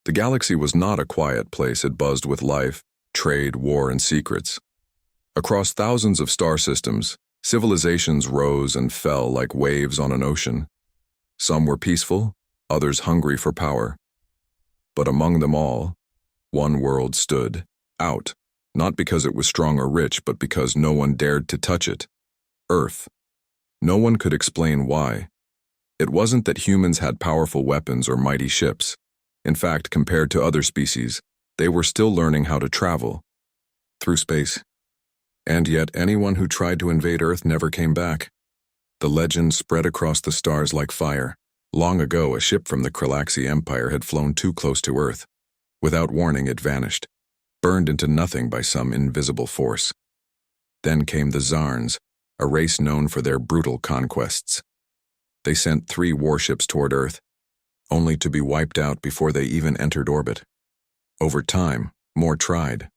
The galaxy was not a quiet place. It buzzed with life, trade, war, and secrets. Across thousands of star systems, civilizations rose and fell like waves on an ocean. Some were peaceful, others hungry for power. But among them all, one world stood out, not because it was strong or rich, but because no one dared to touch it. Earth. No one could explain why. It wasn't that humans had powerful weapons or mighty ships. In fact, compared to other species, they were still learning how to travel through space. And yet anyone who tried to invade Earth never came back. The legend spread across the stars like fire. Long ago, a ship from the Galaxy Empire had flown too close to Earth. Without warning, it vanished, burned into nothing by some invisible force. Then came the Zarns, a race known for their brutal conquests. They sent 3 warships toward Earth, only to be wiped out before they even entered orbit. Over time, more tried.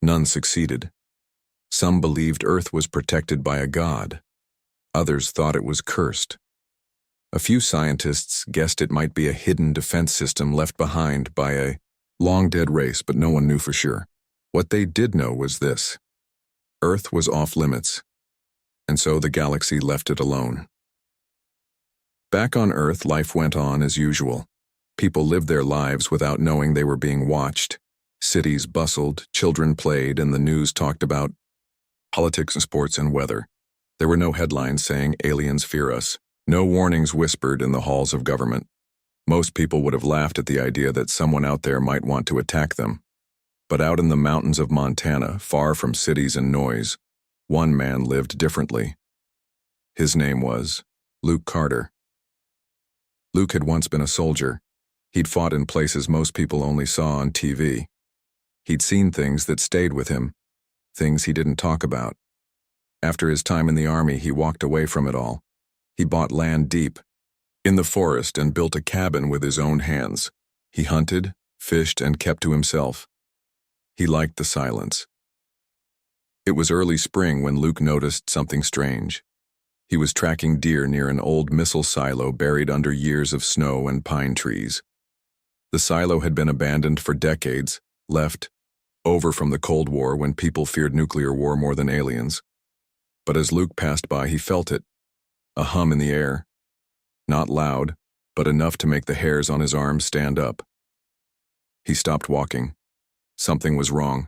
None succeeded. Some believed Earth was protected by a god. Others thought it was cursed. A few scientists guessed it might be a hidden defense system left behind by a long-dead race, but no one knew for sure. What they did know was this: Earth was off limits, and so the galaxy left it alone. Back on Earth, life went on as usual. People lived their lives without knowing they were being watched. Cities bustled, children played, and the news talked about politics, sports, and weather. There were no headlines saying aliens fear us, no warnings whispered in the halls of government. Most people would have laughed at the idea that someone out there might want to attack them. But out in the mountains of Montana, far from cities and noise, one man lived differently. His name was Luke Carter. Luke had once been a soldier. He'd fought in places most people only saw on TV. He'd seen things that stayed with him, things he didn't talk about. After his time in the army, he walked away from it all. He bought land deep in the forest and built a cabin with his own hands. He hunted, fished, and kept to himself. He liked the silence. It was early spring when Luke noticed something strange. He was tracking deer near an old missile silo buried under years of snow and pine trees. The silo had been abandoned for decades, left over from the Cold War when people feared nuclear war more than aliens. But as Luke passed by, he felt it, a hum in the air. Not loud, but enough to make the hairs on his arms stand up. He stopped walking. Something was wrong.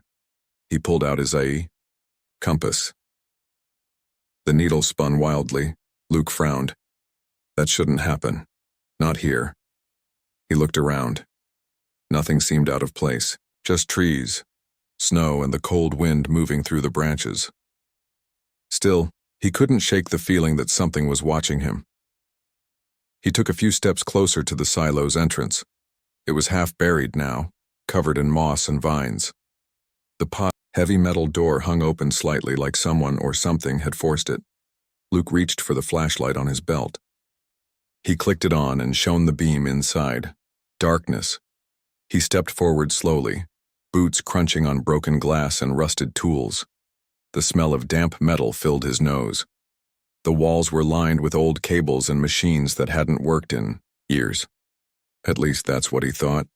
He pulled out his compass. The needle spun wildly. Luke frowned. That shouldn't happen. Not here. He looked around. Nothing seemed out of place. Just trees, snow, and the cold wind moving through the branches. Still, he couldn't shake the feeling that something was watching him. He took a few steps closer to the silo's entrance. It was half buried now, covered in moss and vines. The heavy metal door hung open slightly, like someone or something had forced it. Luke reached for the flashlight on his belt. He clicked it on and shone the beam inside. Darkness. He stepped forward slowly, boots crunching on broken glass and rusted tools. The smell of damp metal filled his nose. The walls were lined with old cables and machines that hadn't worked in years. At least that's what he thought.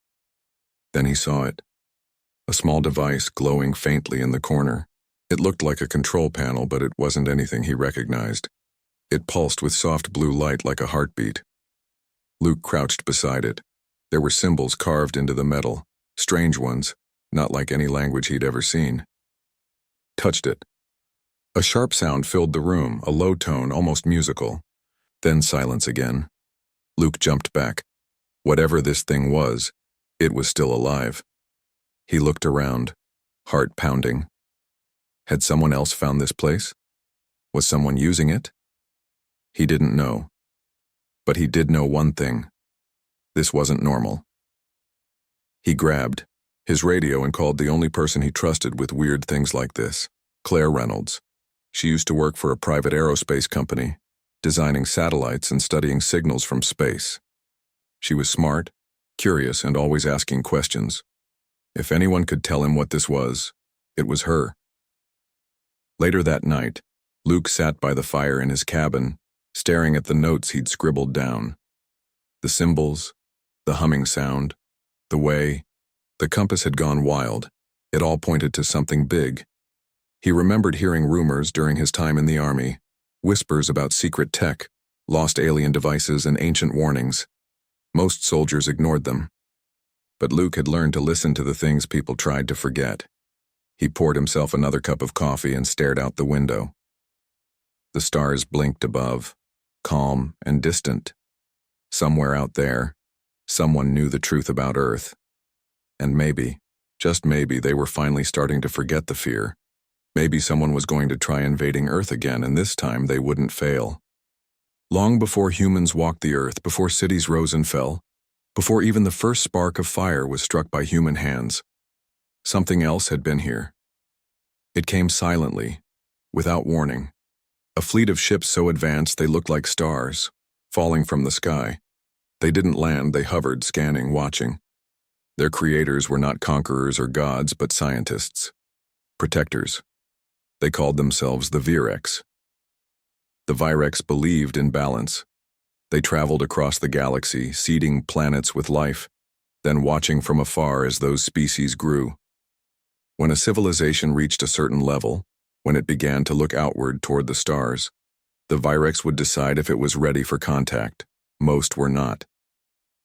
Then he saw it. A small device glowing faintly in the corner. It looked like a control panel, but it wasn't anything he recognized. It pulsed with soft blue light like a heartbeat. Luke crouched beside it. There were symbols carved into the metal, strange ones, not like any language he'd ever seen. Touched it. A sharp sound filled the room, a low tone, almost musical. Then silence again. Luke jumped back. Whatever this thing was, it was still alive. He looked around, heart pounding. Had someone else found this place? Was someone using it? He didn't know. But he did know one thing. This wasn't normal. He grabbed his radio and called the only person he trusted with weird things like this, Claire Reynolds. She used to work for a private aerospace company, designing satellites and studying signals from space. She was smart, curious, and always asking questions. If anyone could tell him what this was, it was her. Later that night, Luke sat by the fire in his cabin, staring at the notes he'd scribbled down. The symbols, the humming sound, The way, the compass had gone wild. It all pointed to something big. He remembered hearing rumors during his time in the army, whispers about secret tech, lost alien devices, and ancient warnings. Most soldiers ignored them. But Luke had learned to listen to the things people tried to forget. He poured himself another cup of coffee and stared out the window. The stars blinked above, calm and distant. Somewhere out there, someone knew the truth about Earth. And maybe, just maybe, they were finally starting to forget the fear. Maybe someone was going to try invading Earth again, and this time they wouldn't fail. Long before humans walked the Earth, before cities rose and fell, before even the first spark of fire was struck by human hands, something else had been here. It came silently, without warning. A fleet of ships so advanced they looked like stars, falling from the sky. They didn't land, they hovered, scanning, watching. Their creators were not conquerors or gods, but scientists. Protectors. They called themselves the Virex. The Virex believed in balance. They traveled across the galaxy, seeding planets with life, then watching from afar as those species grew. When a civilization reached a certain level, when it began to look outward toward the stars, the Virex would decide if it was ready for contact. Most were not.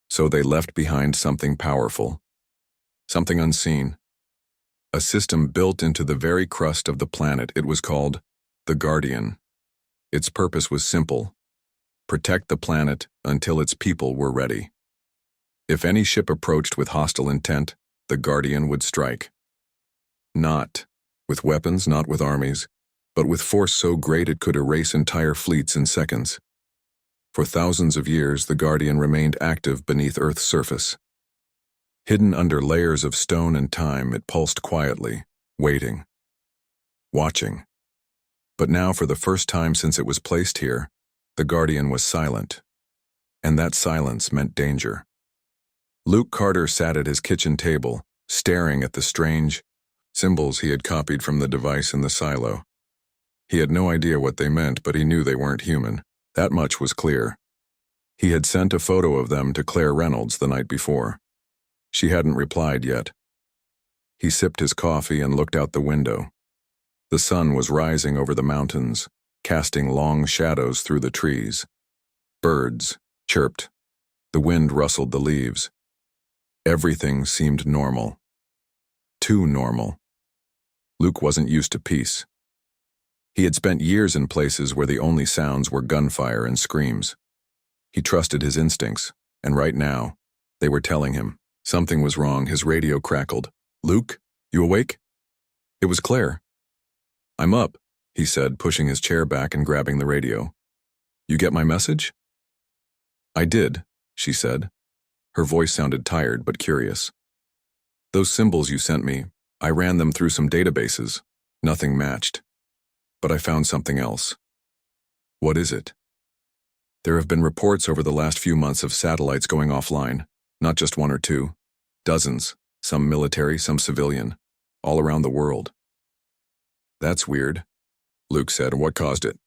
So they left behind something powerful, something unseen. A system built into the very crust of the planet. It was called the Guardian. Its purpose was simple: protect the planet until its people were ready. If any ship approached with hostile intent, the Guardian would strike. Not with weapons, not with armies, but with force so great it could erase entire fleets in seconds. For thousands of years, the Guardian remained active beneath Earth's surface. Hidden under layers of stone and time, it pulsed quietly, waiting, watching. But now, for the first time since it was placed here, the Guardian was silent. And that silence meant danger. Luke Carter sat at his kitchen table, staring at the strange symbols he had copied from the device in the silo. He had no idea what they meant, but he knew they weren't human. That much was clear. He had sent a photo of them to Claire Reynolds the night before. She hadn't replied yet. He sipped his coffee and looked out the window. The sun was rising over the mountains, casting long shadows through the trees. Birds chirped. The wind rustled the leaves. Everything seemed normal. Too normal. Luke wasn't used to peace. He had spent years in places where the only sounds were gunfire and screams. He trusted his instincts, and right now, they were telling him something was wrong. His radio crackled. "Luke, you awake?" It was Claire. "I'm up," he said, pushing his chair back and grabbing the radio. "You get my message?" "I did," she said. Her voice sounded tired but curious. "Those symbols you sent me, I ran them through some databases. Nothing matched. But I found something else." "What is it?" "There have been reports over the last few months of satellites going offline, not just one or two. Dozens, some military, some civilian, all around the world." "That's weird," Luke said. "What caused it?"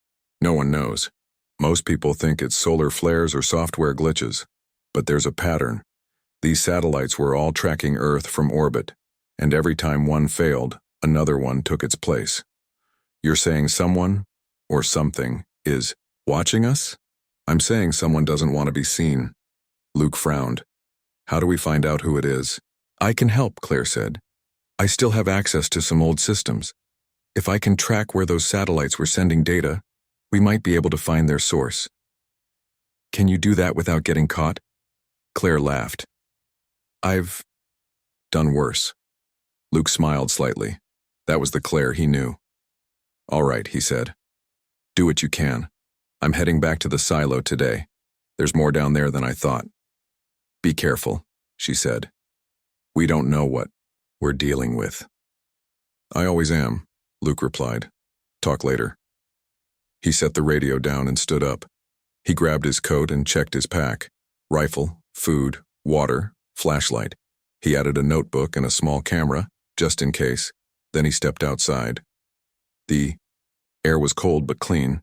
"No one knows. Most people think it's solar flares or software glitches. But there's a pattern. These satellites were all tracking Earth from orbit, and every time one failed, another one took its place." "You're saying someone, or something, is watching us?" "I'm saying someone doesn't want to be seen." Luke frowned. "How do we find out who it is?" "I can help," Claire said. "I still have access to some old systems. If I can track where those satellites were sending data, we might be able to find their source." "Can you do that without getting caught?" Claire laughed. "I've done worse." Luke smiled slightly. That was the Claire he knew. "All right," he said. "Do what you can. I'm heading back to the silo today. There's more down there than I thought." "Be careful," she said. "We don't know what we're dealing with." "I always am," Luke replied. "Talk later." He set the radio down and stood up. He grabbed his coat and checked his pack. Rifle, food, water, flashlight. He added a notebook and a small camera, just in case. Then he stepped outside. The air was cold but clean.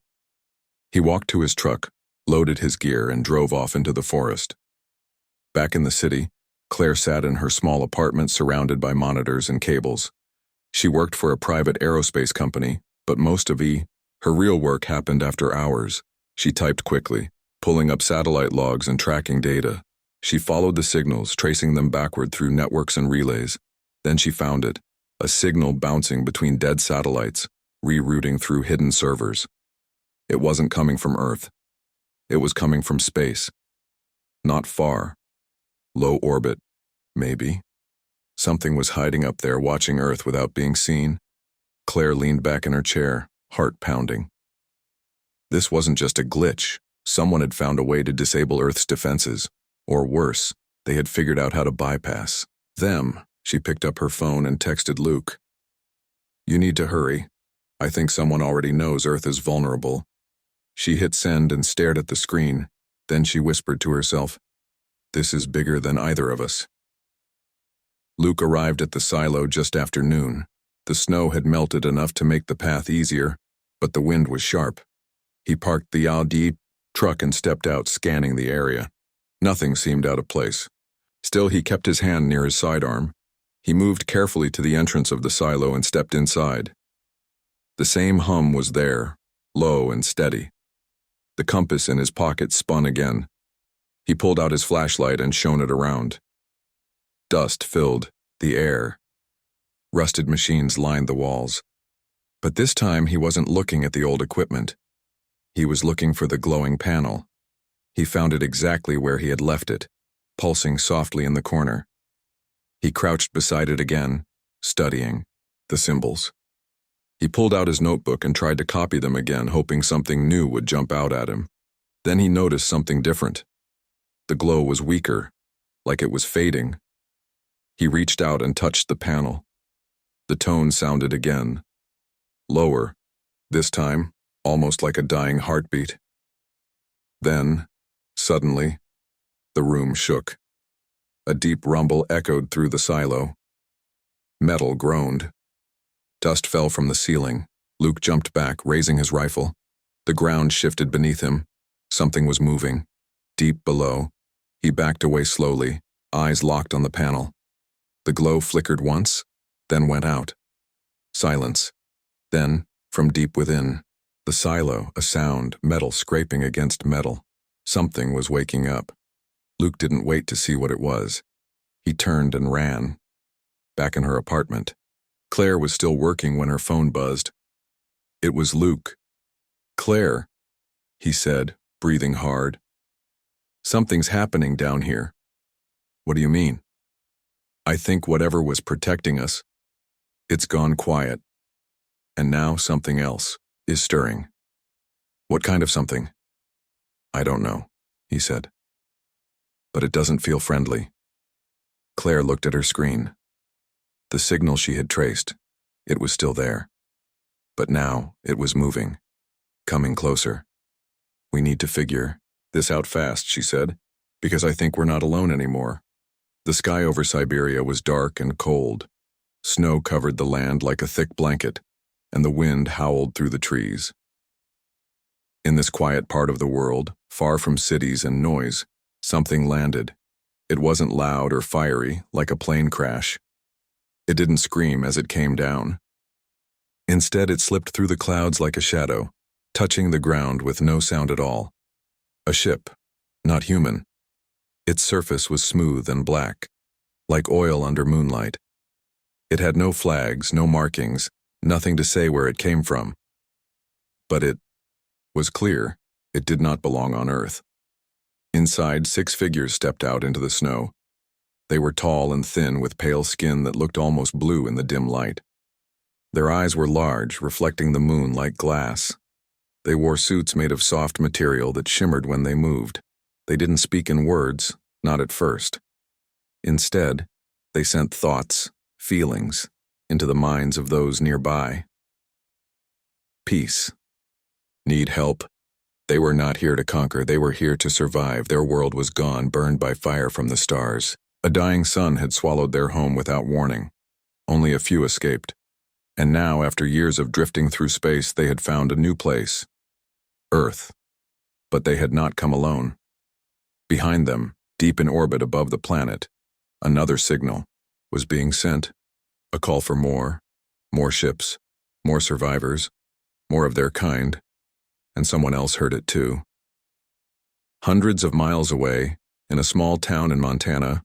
He walked to his truck, loaded his gear, and drove off into the forest. Back in the city, Claire sat in her small apartment surrounded by monitors and cables. She worked for a private aerospace company, but most of her real work happened after hours. She typed quickly, pulling up satellite logs and tracking data. She followed the signals, tracing them backward through networks and relays. Then she found it, a signal bouncing between dead satellites, rerouting through hidden servers. It wasn't coming from Earth. It was coming from space. Not far. Low orbit, maybe. Something was hiding up there, watching Earth without being seen. Claire leaned back in her chair, heart pounding. This wasn't just a glitch. Someone had found a way to disable Earth's defenses. Or worse, they had figured out how to bypass them. She picked up her phone and texted Luke. "You need to hurry. I think someone already knows Earth is vulnerable." She hit send and stared at the screen. Then she whispered to herself, "This is bigger than either of us." Luke arrived at the silo just after noon. The snow had melted enough to make the path easier, but the wind was sharp. He parked the Audi truck and stepped out, scanning the area. Nothing seemed out of place. Still, he kept his hand near his sidearm. He moved carefully to the entrance of the silo and stepped inside. The same hum was there, low and steady. The compass in his pocket spun again. He pulled out his flashlight and shone it around. Dust filled the air. Rusted machines lined the walls. But this time he wasn't looking at the old equipment. He was looking for the glowing panel. He found it exactly where he had left it, pulsing softly in the corner. He crouched beside it again, studying the symbols. He pulled out his notebook and tried to copy them again, hoping something new would jump out at him. Then he noticed something different. The glow was weaker, like it was fading. He reached out and touched the panel. The tone sounded again. Lower, this time, almost like a dying heartbeat. Then, suddenly, the room shook. A deep rumble echoed through the silo. Metal groaned. Dust fell from the ceiling. Luke jumped back, raising his rifle. The ground shifted beneath him. Something was moving. Deep below. He backed away slowly, eyes locked on the panel. The glow flickered once, then went out. Silence. Then, from deep within, the silo, a sound, metal scraping against metal. Something was waking up. Luke didn't wait to see what it was. He turned and ran. Back in her apartment. Claire was still working when her phone buzzed. It was Luke. "Claire," he said, breathing hard. "Something's happening down here." "What do you mean?" "I think whatever was protecting us, it's gone quiet. And now something else is stirring." "What kind of something?" "I don't know," he said. "But it doesn't feel friendly." Claire looked at her screen. The signal she had traced, it was still there. But now it was moving, coming closer. "We need to figure this out fast," she said, "because I think we're not alone anymore." The sky over Siberia was dark and cold. Snow covered the land like a thick blanket, and the wind howled through the trees. In this quiet part of the world, far from cities and noise, something landed. It wasn't loud or fiery, like a plane crash. It didn't scream as it came down. Instead, it slipped through the clouds like a shadow, touching the ground with no sound at all. A ship, not human. Its surface was smooth and black, like oil under moonlight. It had no flags, no markings, nothing to say where it came from. But it was clear it did not belong on Earth. Inside, 6 figures stepped out into the snow. They were tall and thin with pale skin that looked almost blue in the dim light. Their eyes were large, reflecting the moon like glass. They wore suits made of soft material that shimmered when they moved. They didn't speak in words, not at first. Instead, they sent thoughts, feelings, into the minds of those nearby. Peace. Need help? They were not here to conquer, they were here to survive. Their world was gone, burned by fire from the stars. A dying sun had swallowed their home without warning. Only a few escaped. And now, after years of drifting through space, they had found a new place. Earth. But they had not come alone. Behind them, deep in orbit above the planet, Another signal was being sent, a call for more ships, more survivors, more of their kind, and someone else heard it too. Hundreds of miles away, in a small town in Montana,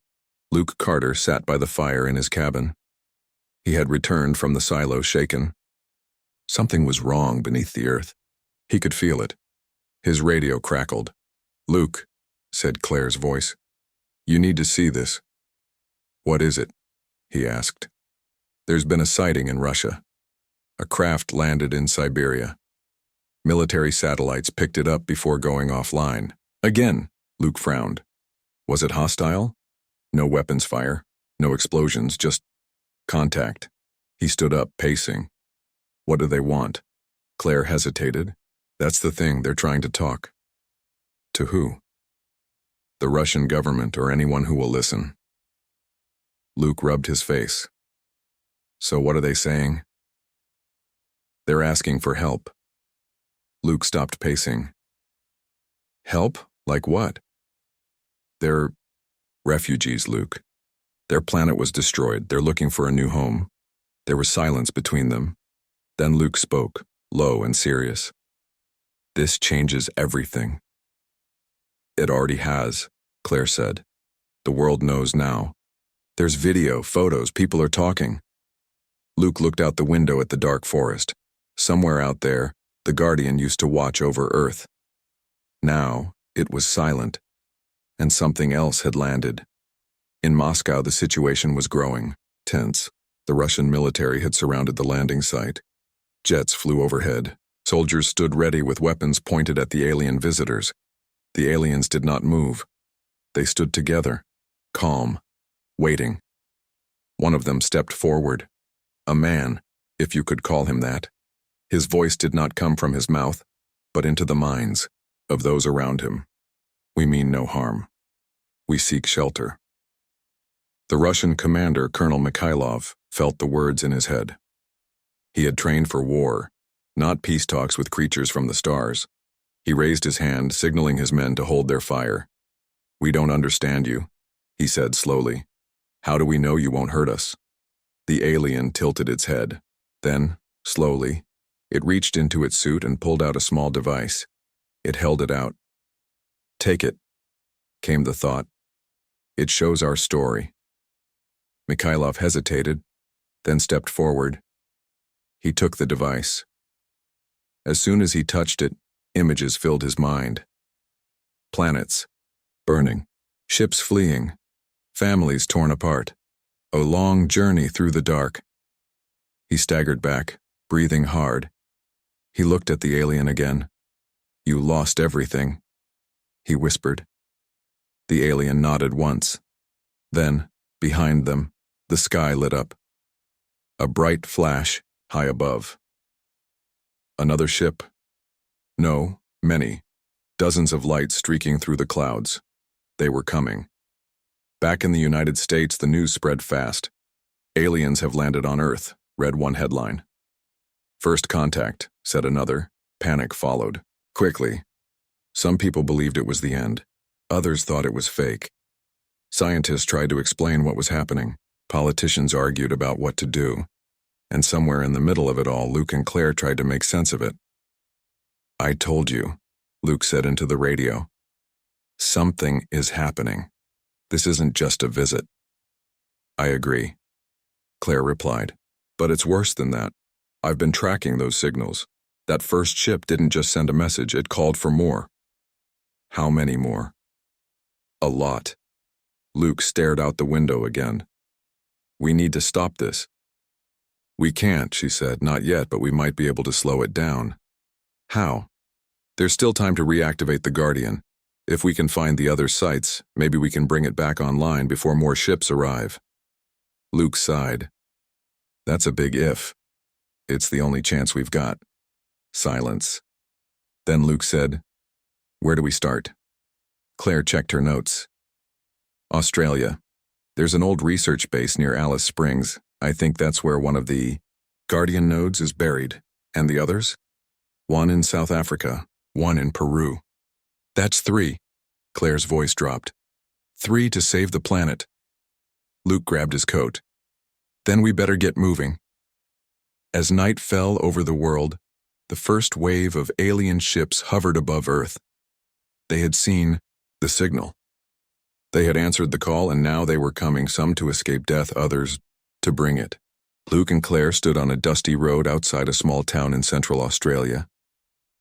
Luke Carter sat by the fire in his cabin. He had returned from the silo shaken. Something was wrong beneath the earth. He could feel it. His radio crackled. "Luke," said Claire's voice, "you need to see this." "What is it?" he asked. "There's been a sighting in Russia. A craft landed in Siberia. Military satellites picked it up before going offline." "Again," Luke frowned. "Was it hostile? No weapons fire, no explosions, just contact." He stood up, pacing. "What do they want?" Claire hesitated. "That's the thing, they're trying to talk." "To who?" "The Russian government or anyone who will listen." Luke rubbed his face. "So what are they saying?" "They're asking for help." Luke stopped pacing. "Help? Like what?" "They're refugees, Luke. Their planet was destroyed. They're looking for a new home." There was silence between them. Then Luke spoke, low and serious. "This changes everything." "It already has," Claire said. "The world knows now. There's video, photos, people are talking." Luke looked out the window at the dark forest. Somewhere out there, the Guardian used to watch over Earth. Now, it was silent, and something else had landed. In Moscow, the situation was growing, tense. The Russian military had surrounded the landing site. Jets flew overhead. Soldiers stood ready with weapons pointed at the alien visitors. The aliens did not move. They stood together, calm, waiting. One of them stepped forward. A man, if you could call him that. His voice did not come from his mouth, but into the minds of those around him. "We mean no harm. We seek shelter." The Russian commander, Colonel Mikhailov, felt the words in his head. He had trained for war, not peace talks with creatures from the stars. He raised his hand, signaling his men to hold their fire. "We don't understand you," he said slowly. "How do we know you won't hurt us?" The alien tilted its head. Then, slowly, it reached into its suit and pulled out a small device. It held it out. "Take it," came the thought. "It shows our story." Mikhailov hesitated, then stepped forward. He took the device. As soon as he touched it, images filled his mind. Planets burning, ships fleeing, families torn apart, a long journey through the dark. He staggered back, breathing hard. He looked at the alien again. "You lost everything," he whispered. The alien nodded once. Then, behind them, the sky lit up. A bright flash high above. Another ship? No, many. Dozens of lights streaking through the clouds. They were coming. Back in the United States, the news spread fast. "Aliens have landed on Earth," read one headline. "First contact," said another. Panic followed. Quickly. Some people believed it was the end. Others thought it was fake. Scientists tried to explain what was happening. Politicians argued about what to do. And somewhere in the middle of it all, Luke and Claire tried to make sense of it. "I told you," Luke said into the radio. "Something is happening. This isn't just a visit." "I agree," Claire replied. "But it's worse than that. I've been tracking those signals. That first ship didn't just send a message, it called for more." "How many more?" "A lot." Luke stared out the window again. "We need to stop this." "We can't," she said. "Not yet, but we might be able to slow it down." "How?" "There's still time to reactivate the Guardian. If we can find the other sites, maybe we can bring it back online before more ships arrive." Luke sighed. "That's a big if. It's the only chance we've got." Silence. Then Luke said, "Where do we start?" Claire checked her notes. "Australia. There's an old research base near Alice Springs. I think that's where one of the Guardian nodes is buried. And the others? One in South Africa, one in Peru." "That's 3. Claire's voice dropped. 3 to save the planet." Luke grabbed his coat. Then we better get moving. As night fell over the world, the first wave of alien ships hovered above Earth. They had seen the signal. They had answered the call, and now they were coming, some to escape death, others to bring it. Luke and Claire stood on a dusty road outside a small town in central Australia.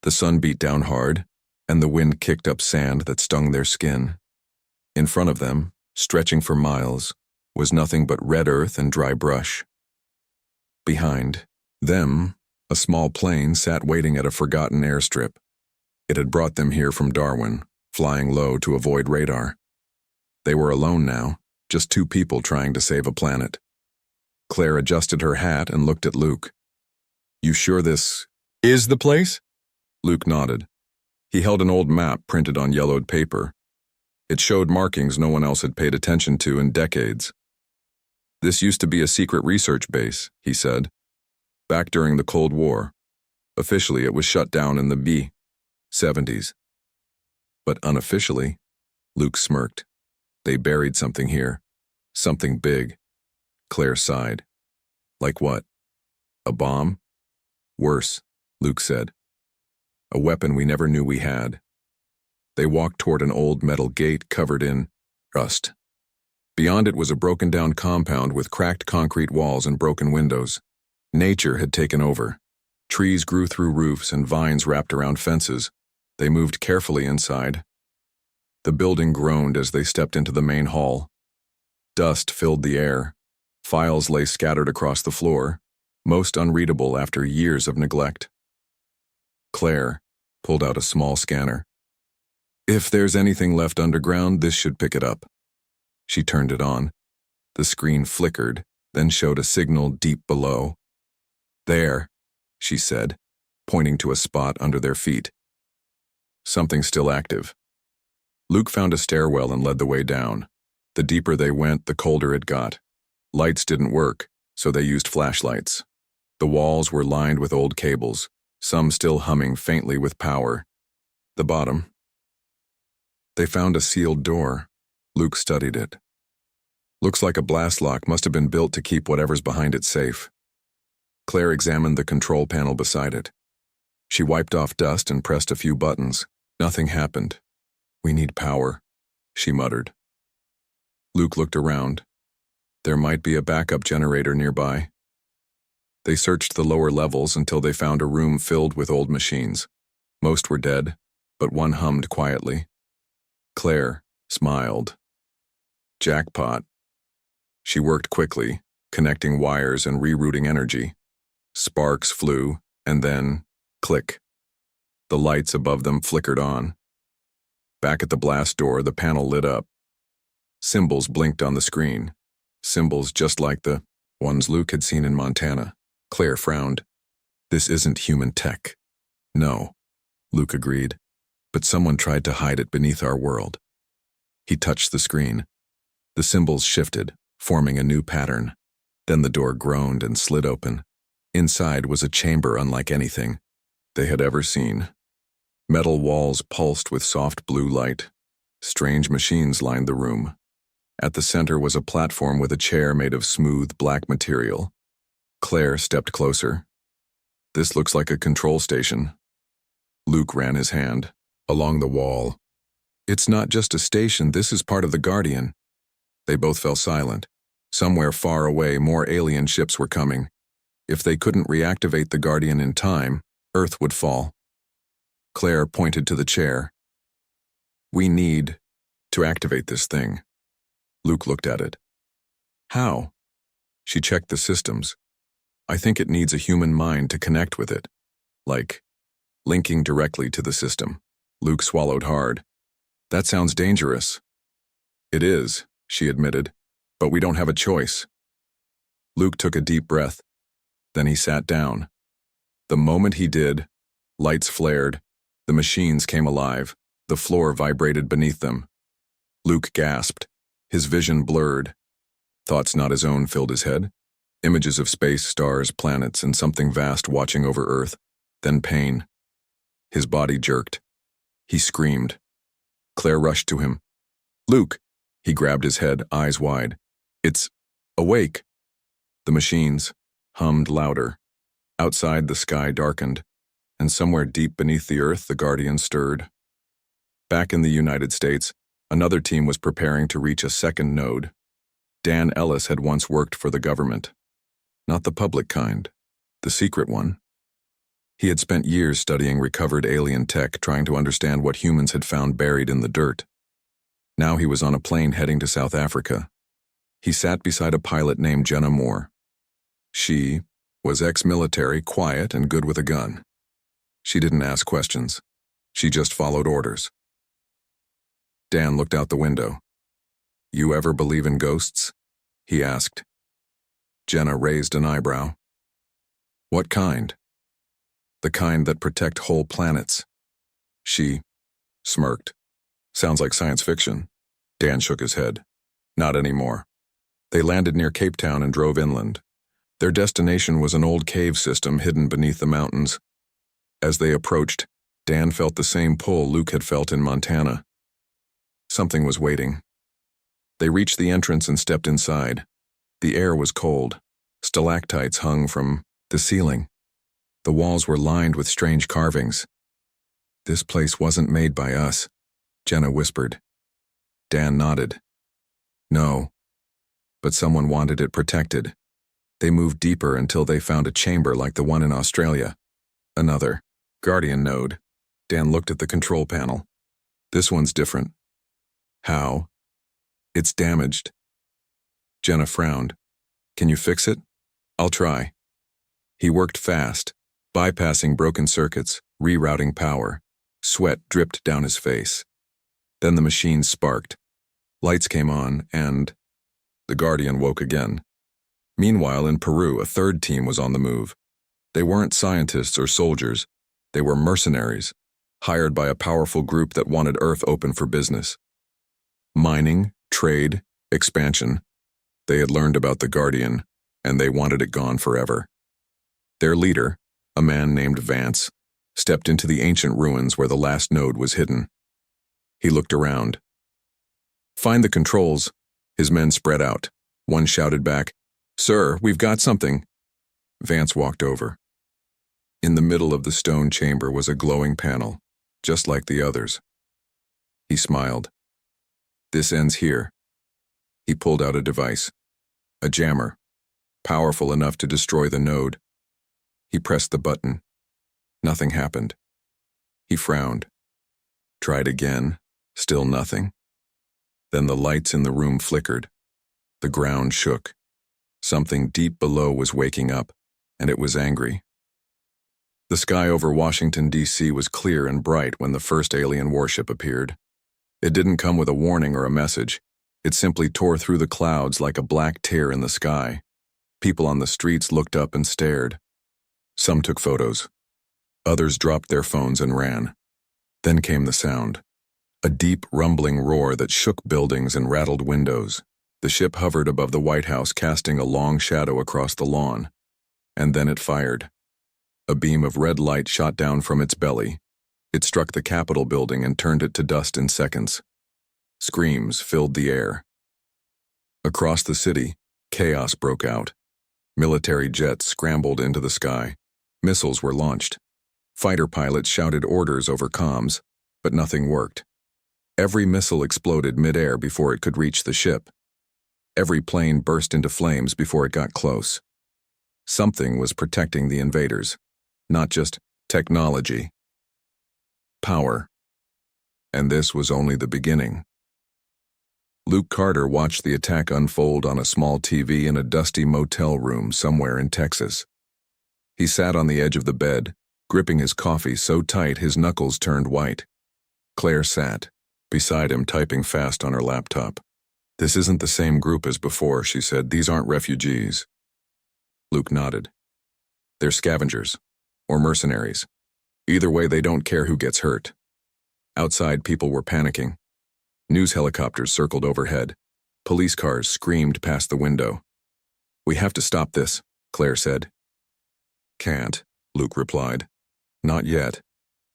The sun beat down hard, and the wind kicked up sand that stung their skin. In front of them, stretching for miles, was nothing but red earth and dry brush. Behind them, a small plane sat waiting at a forgotten airstrip. It had brought them here from Darwin, flying low to avoid radar. They were alone now, just two people trying to save a planet. Claire adjusted her hat and looked at Luke. "You sure this is the place?" Luke nodded. He held an old map printed on yellowed paper. It showed markings no one else had paid attention to in decades. "This used to be a secret research base," he said, "back during the Cold War. Officially, it was shut down in the B-70s. But unofficially," Luke smirked, "they buried something here. Something big." Claire sighed. "Like what? A bomb?" "Worse," Luke said. "A weapon we never knew we had." They walked toward an old metal gate covered in rust. Beyond it was a broken-down compound with cracked concrete walls and broken windows. Nature had taken over. Trees grew through roofs and vines wrapped around fences. They moved carefully inside. The building groaned as they stepped into the main hall. Dust filled the air. Files lay scattered across the floor, most unreadable after years of neglect. Claire pulled out a small scanner. "If there's anything left underground, this should pick it up." She turned it on. The screen flickered, then showed a signal deep below. "There," she said, pointing to a spot under their feet. "Something still active." Luke found a stairwell and led the way down. The deeper they went, the colder it got. Lights didn't work, so they used flashlights. The walls were lined with old cables, some still humming faintly with power. The bottom. They found a sealed door. Luke studied it. "Looks like a blast lock, must have been built to keep whatever's behind it safe." Claire examined the control panel beside it. She wiped off dust and pressed a few buttons. Nothing happened. "We need power," she muttered. Luke looked around. There might be a backup generator nearby. They searched the lower levels until they found a room filled with old machines. Most were dead, but one hummed quietly. Claire smiled. Jackpot. She worked quickly, connecting wires and rerouting energy. Sparks flew, and then, click. The lights above them flickered on. Back at the blast door, the panel lit up. Symbols blinked on the screen. Symbols just like the ones Luke had seen in Montana. Claire frowned. "This isn't human tech." "No," Luke agreed, "but someone tried to hide it beneath our world." He touched the screen. The symbols shifted, forming a new pattern. Then the door groaned and slid open. Inside was a chamber unlike anything they had ever seen. Metal walls pulsed with soft blue light. Strange machines lined the room. At the center was a platform with a chair made of smooth black material. Claire stepped closer. "This looks like a control station." Luke ran his hand along the wall. "It's not just a station, this is part of the Guardian." They both fell silent. Somewhere far away, more alien ships were coming. If they couldn't reactivate the Guardian in time, Earth would fall. Claire pointed to the chair. "We need to activate this thing." Luke looked at it. "How?" She checked the systems. "I think it needs a human mind to connect with it. Like, linking directly to the system." Luke swallowed hard. "That sounds dangerous." "It is," she admitted, "but we don't have a choice." Luke took a deep breath. Then he sat down. The moment he did, lights flared. The machines came alive. The floor vibrated beneath them. Luke gasped. His vision blurred. Thoughts not his own filled his head. Images of space, stars, planets, and something vast watching over Earth. Then pain. His body jerked. He screamed. Claire rushed to him. "Luke!" He grabbed his head, eyes wide. It's awake. The machines hummed louder. Outside, the sky darkened, and somewhere deep beneath the earth, the Guardian stirred. Back in the United States, another team was preparing to reach a second node. Dan Ellis had once worked for the government. Not the public kind, the secret one. He had spent years studying recovered alien tech, trying to understand what humans had found buried in the dirt. Now he was on a plane heading to South Africa. He sat beside a pilot named Jenna Moore. She was ex-military, quiet, and good with a gun. She didn't ask questions. She just followed orders. Dan looked out the window. "You ever believe in ghosts?" he asked. Jenna raised an eyebrow. "What kind?" "The kind that protect whole planets." She smirked. "Sounds like science fiction." Dan shook his head. "Not anymore." They landed near Cape Town and drove inland. Their destination was an old cave system hidden beneath the mountains. As they approached, Dan felt the same pull Luke had felt in Montana. Something was waiting. They reached the entrance and stepped inside. The air was cold. Stalactites hung from the ceiling. The walls were lined with strange carvings. "This place wasn't made by us," Jenna whispered. Dan nodded. "No, but someone wanted it protected." They moved deeper until they found a chamber like the one in Australia. Another Guardian node. Dan looked at the control panel. "This one's different." "How?" "It's damaged." Jenna frowned. "Can you fix it?" "I'll try." He worked fast, bypassing broken circuits, rerouting power. Sweat dripped down his face. Then the machine sparked. Lights came on, and the Guardian woke again. Meanwhile, in Peru, a third team was on the move. They weren't scientists or soldiers. They were mercenaries, hired by a powerful group that wanted Earth open for business. Mining, trade, expansion. They had learned about the Guardian, and they wanted it gone forever. Their leader, a man named Vance, stepped into the ancient ruins where the last node was hidden. He looked around. "Find the controls." His men spread out. One shouted back, "Sir, we've got something." Vance walked over. In the middle of the stone chamber was a glowing panel, just like the others. He smiled. "This ends here." He pulled out a device. A jammer, powerful enough to destroy the node. He pressed the button. Nothing happened. He frowned. Tried again. Still nothing. Then the lights in the room flickered. The ground shook. Something deep below was waking up, and it was angry. The sky over Washington, D.C. was clear and bright when the first alien warship appeared. It didn't come with a warning or a message. It simply tore through the clouds like a black tear in the sky. People on the streets looked up and stared. Some took photos. Others dropped their phones and ran. Then came the sound. A deep, rumbling roar that shook buildings and rattled windows. The ship hovered above the White House, casting a long shadow across the lawn. And then it fired. A beam of red light shot down from its belly. It struck the Capitol building and turned it to dust in seconds. Screams filled the air. Across the city, chaos broke out. Military jets scrambled into the sky. Missiles were launched. Fighter pilots shouted orders over comms, but nothing worked. Every missile exploded mid-air before it could reach the ship. Every plane burst into flames before it got close. Something was protecting the invaders. Not just technology. Power. And this was only the beginning. Luke Carter watched the attack unfold on a small TV in a dusty motel room somewhere in Texas. He sat on the edge of the bed, gripping his coffee so tight his knuckles turned white. Claire sat beside him, typing fast on her laptop. "This isn't the same group as before," she said. "These aren't refugees." Luke nodded. "They're scavengers, or mercenaries. Either way, they don't care who gets hurt." Outside, people were panicking. News helicopters circled overhead. Police cars screamed past the window. "We have to stop this," Claire said. "Can't," Luke replied. "Not yet."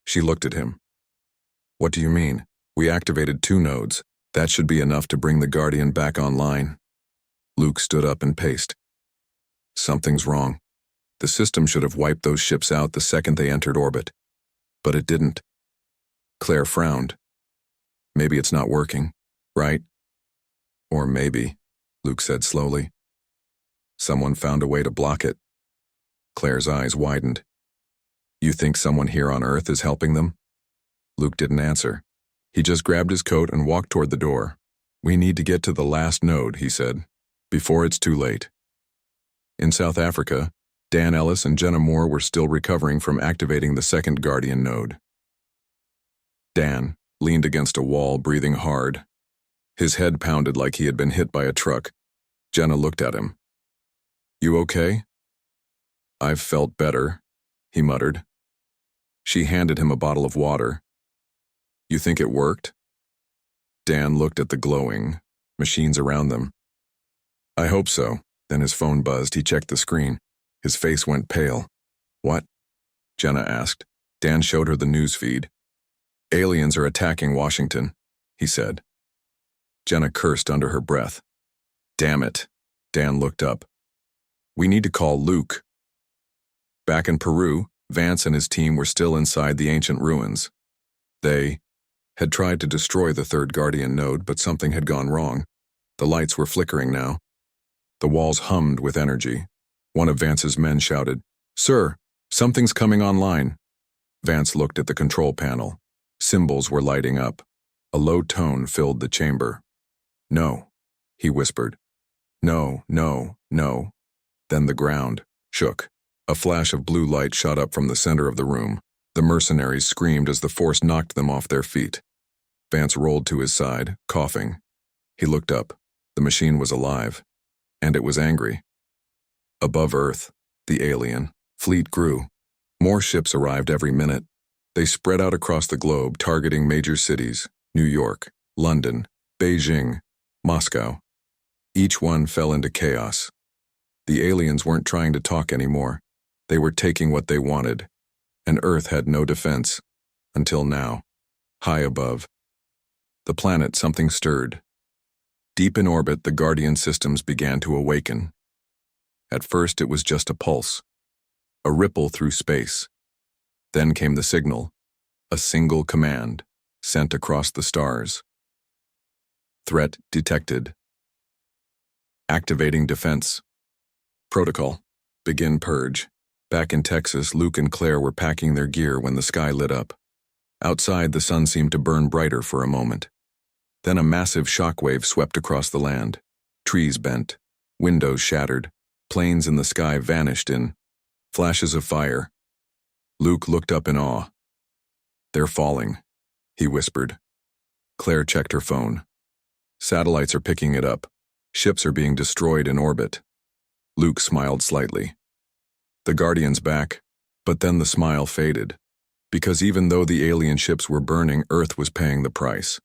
She looked at him. "What do you mean? We activated 2 nodes. That should be enough to bring the Guardian back online." Luke stood up and paced. Something's wrong. The system should have wiped those ships out the second they entered orbit. But it didn't. Claire frowned. Maybe it's not working, right? Or maybe, Luke said slowly, someone found a way to block it. Claire's eyes widened. You think someone here on Earth is helping them? Luke didn't answer. He just grabbed his coat and walked toward the door. We need to get to the last node, he said, before it's too late. In South Africa, Dan Ellis and Jenna Moore were still recovering from activating the second Guardian node. Dan leaned against a wall, breathing hard. His head pounded like he had been hit by a truck. Jenna looked at him. You okay? I've felt better, he muttered. She handed him a bottle of water. You think it worked? Dan looked at the glowing machines around them. I hope so. Then his phone buzzed. He checked the screen. His face went pale. What? Jenna asked. Dan showed her the news feed. Aliens are attacking Washington, he said. Jenna cursed under her breath. Damn it. Dan looked up. We need to call Luke. Back in Peru, Vance and his team were still inside the ancient ruins. They had tried to destroy the third Guardian node, but something had gone wrong. The lights were flickering now. The walls hummed with energy. One of Vance's men shouted, Sir, something's coming online. Vance looked at the control panel. Symbols were lighting up. A low tone filled the chamber. No, he whispered. No, no, no. Then the ground shook. A flash of blue light shot up from the center of the room. The mercenaries screamed as the force knocked them off their feet. Vance rolled to his side, coughing. He looked up. The machine was alive. And it was angry. Above Earth, the alien fleet grew. More ships arrived every minute. They spread out across the globe, targeting major cities, New York, London, Beijing, Moscow. Each one fell into chaos. The aliens weren't trying to talk anymore. They were taking what they wanted, and Earth had no defense, until now, high above. The planet, something stirred. Deep in orbit, the Guardian systems began to awaken. At first, it was just a pulse, a ripple through space. Then came the signal, a single command, sent across the stars. Threat detected. Activating defense. Protocol. Begin purge. Back in Texas, Luke and Claire were packing their gear when the sky lit up. Outside, the sun seemed to burn brighter for a moment. Then a massive shockwave swept across the land. Trees bent, windows shattered, planes in the sky vanished in flashes of fire. Luke looked up in awe. They're falling, he whispered. Claire checked her phone. Satellites are picking it up. Ships are being destroyed in orbit. Luke smiled slightly. The Guardian's back, but then the smile faded, because even though the alien ships were burning, Earth was paying the price.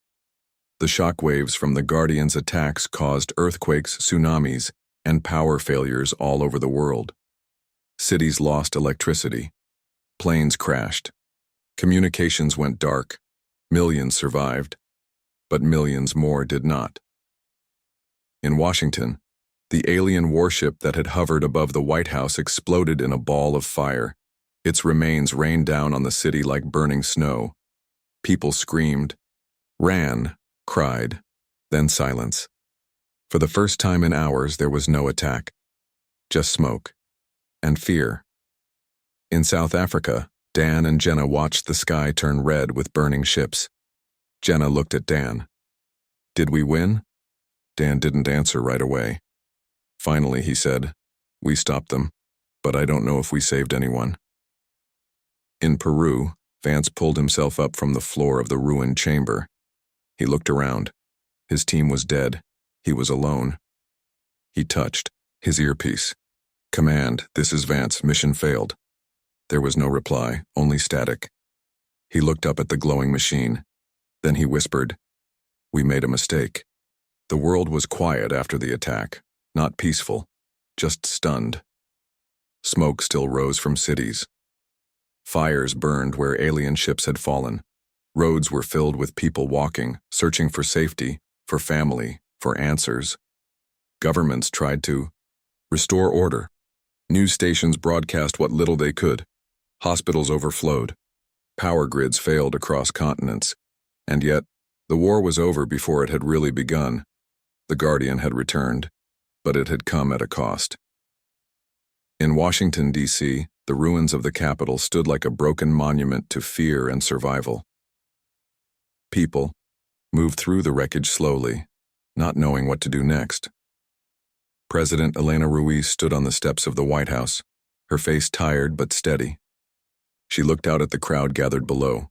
The shockwaves from the Guardian's attacks caused earthquakes, tsunamis, and power failures all over the world. Cities lost electricity. Planes crashed. Communications went dark. Millions survived, but millions more did not. In Washington, the alien warship that had hovered above the White House exploded in a ball of fire. Its remains rained down on the city like burning snow. People screamed, ran, cried, then silence. For the first time in hours, there was no attack, just smoke and fear. In South Africa, Dan and Jenna watched the sky turn red with burning ships. Jenna looked at Dan. Did we win? Dan didn't answer right away. Finally, he said, we stopped them, but I don't know if we saved anyone. In Peru, Vance pulled himself up from the floor of the ruined chamber. He looked around. His team was dead. He was alone. He touched his earpiece. Command, this is Vance, mission failed. There was no reply, only static. He looked up at the glowing machine. Then he whispered, we made a mistake. The world was quiet after the attack, not peaceful, just stunned. Smoke still rose from cities. Fires burned where alien ships had fallen. Roads were filled with people walking, searching for safety, for family, for answers. Governments tried to restore order. News stations broadcast what little they could. Hospitals overflowed. Power grids failed across continents. And yet, the war was over before it had really begun. The Guardian had returned, but it had come at a cost. In Washington, D.C., the ruins of the Capitol stood like a broken monument to fear and survival. People moved through the wreckage slowly, not knowing what to do next. President Elena Ruiz stood on the steps of the White House, her face tired but steady. She looked out at the crowd gathered below.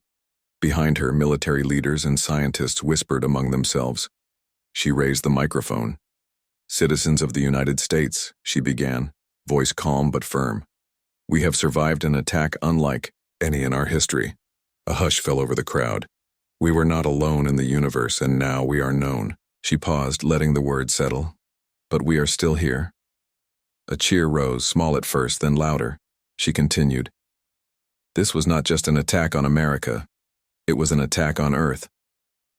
Behind her, military leaders and scientists whispered among themselves. She raised the microphone. "Citizens of the United States," she began, voice calm but firm. "We have survived an attack unlike any in our history." A hush fell over the crowd. "We were not alone in the universe, and now we are known." She paused, letting the words settle. "But we are still here." A cheer rose, small at first, then louder. She continued. "This was not just an attack on America. It was an attack on Earth.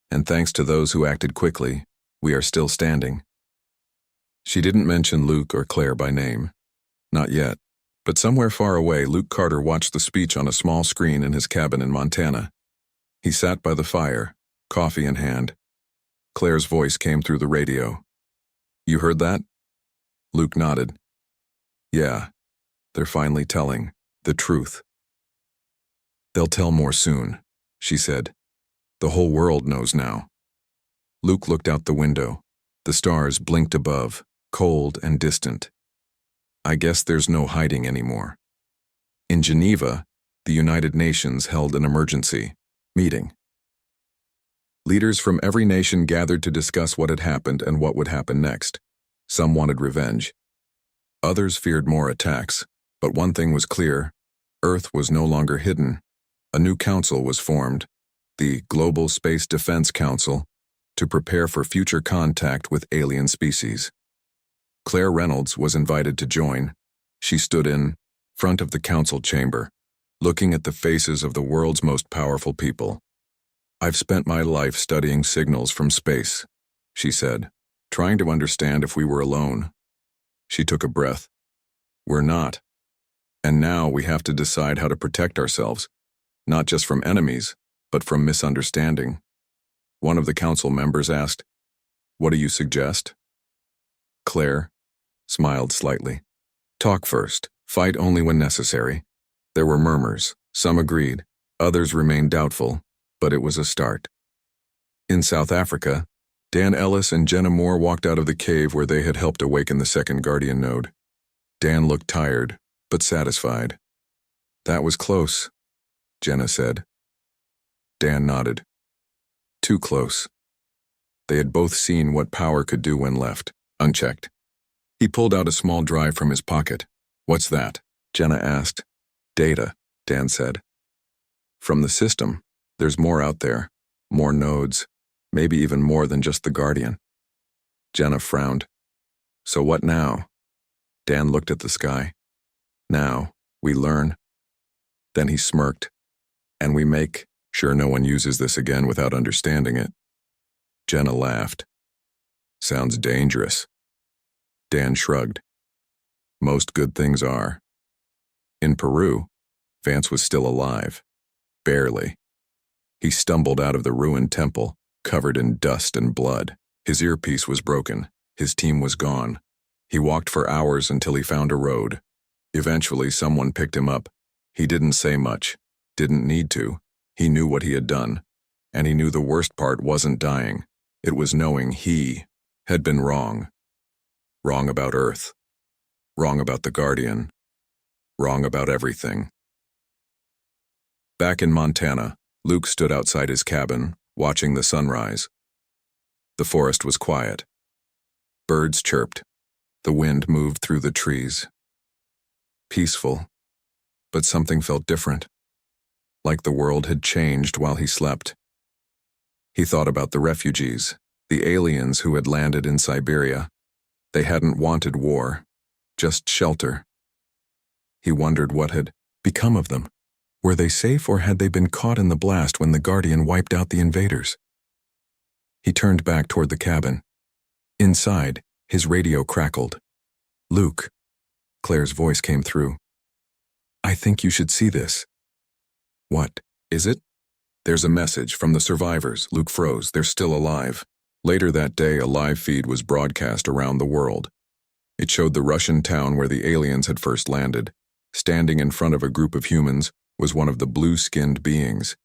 And thanks to those who acted quickly, we are still standing." She didn't mention Luke or Claire by name. Not yet. But somewhere far away, Luke Carter watched the speech on a small screen in his cabin in Montana. He sat by the fire, coffee in hand. Claire's voice came through the radio. "You heard that?" Luke nodded. "Yeah, they're finally telling the truth." "They'll tell more soon," she said. "The whole world knows now." Luke looked out the window. The stars blinked above, cold and distant. "I guess there's no hiding anymore." In Geneva, the United Nations held an emergency meeting. Leaders from every nation gathered to discuss what had happened and what would happen next. Some wanted revenge. Others feared more attacks, but one thing was clear: Earth was no longer hidden. A new council was formed, the Global Space Defense Council, to prepare for future contact with alien species. Claire Reynolds was invited to join. She stood in front of the council chamber, looking at the faces of the world's most powerful people. "I've spent my life studying signals from space," she said, "trying to understand if we were alone." She took a breath. "We're not. And now we have to decide how to protect ourselves, not just from enemies, but from misunderstanding." One of the council members asked, "What do you suggest?" Claire smiled slightly. "Talk first. Fight only when necessary." There were murmurs. Some agreed. Others remained doubtful, but it was a start. In South Africa, Dan Ellis and Jenna Moore walked out of the cave where they had helped awaken the second Guardian node. Dan looked tired, but satisfied. "That was close," Jenna said. Dan nodded. "Too close." They had both seen what power could do when left unchecked. He pulled out a small drive from his pocket. "What's that?" Jenna asked. "Data," Dan said. "From the system. There's more out there. More nodes. Maybe even more than just the Guardian." Jenna frowned. "So what now?" Dan looked at the sky. "Now, we learn." Then he smirked. "And we make sure no one uses this again without understanding it." Jenna laughed. "Sounds dangerous." Dan shrugged. "Most good things are." In Peru, Vance was still alive. Barely. He stumbled out of the ruined temple, covered in dust and blood. His earpiece was broken. His team was gone. He walked for hours until he found a road. Eventually, someone picked him up. He didn't say much. Didn't need to. He knew what he had done. And he knew the worst part wasn't dying. It was knowing he had been wrong. Wrong about Earth. Wrong about the Guardian. Wrong about everything. Back in Montana, Luke stood outside his cabin, watching the sunrise. The forest was quiet. Birds chirped. The wind moved through the trees. Peaceful, but something felt different. Like the world had changed while he slept. He thought about the refugees, the aliens who had landed in Siberia. They hadn't wanted war, just shelter. He wondered what had become of them. Were they safe, or had they been caught in the blast when the Guardian wiped out the invaders? He turned back toward the cabin. Inside, His radio crackled. "Luke," Claire's voice came through. "I think you should see this." "What? Is it?" "There's a message from the survivors." Luke froze. "They're still alive." Later that day, a live feed was broadcast around the world. It showed the Russian town where the aliens had first landed. Standing in front of a group of humans was one of the blue-skinned beings.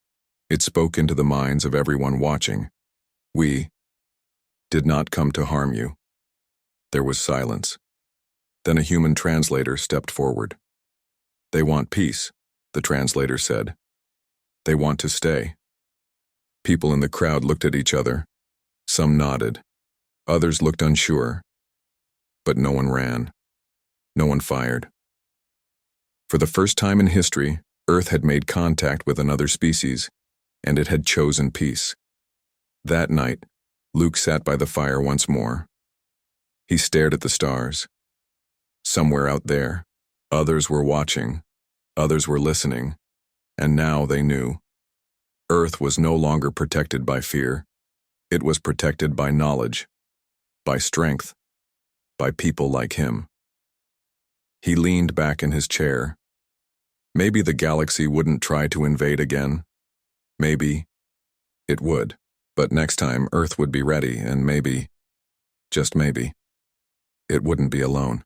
It spoke into the minds of everyone watching. "We did not come to harm you." There was silence. Then a human translator stepped forward. "They want peace," the translator said. "They want to stay." People in the crowd looked at each other. Some nodded. Others looked unsure. But no one ran. No one fired. For the first time in history, Earth had made contact with another species, and it had chosen peace. That night, Luke sat by the fire once more. He stared at the stars. Somewhere out there, others were watching, others were listening, and now they knew. Earth was no longer protected by fear. It was protected by knowledge, by strength, by people like him. He leaned back in his chair. Maybe the galaxy wouldn't try to invade again. Maybe it would. But next time, Earth would be ready, and maybe, just maybe, it wouldn't be alone.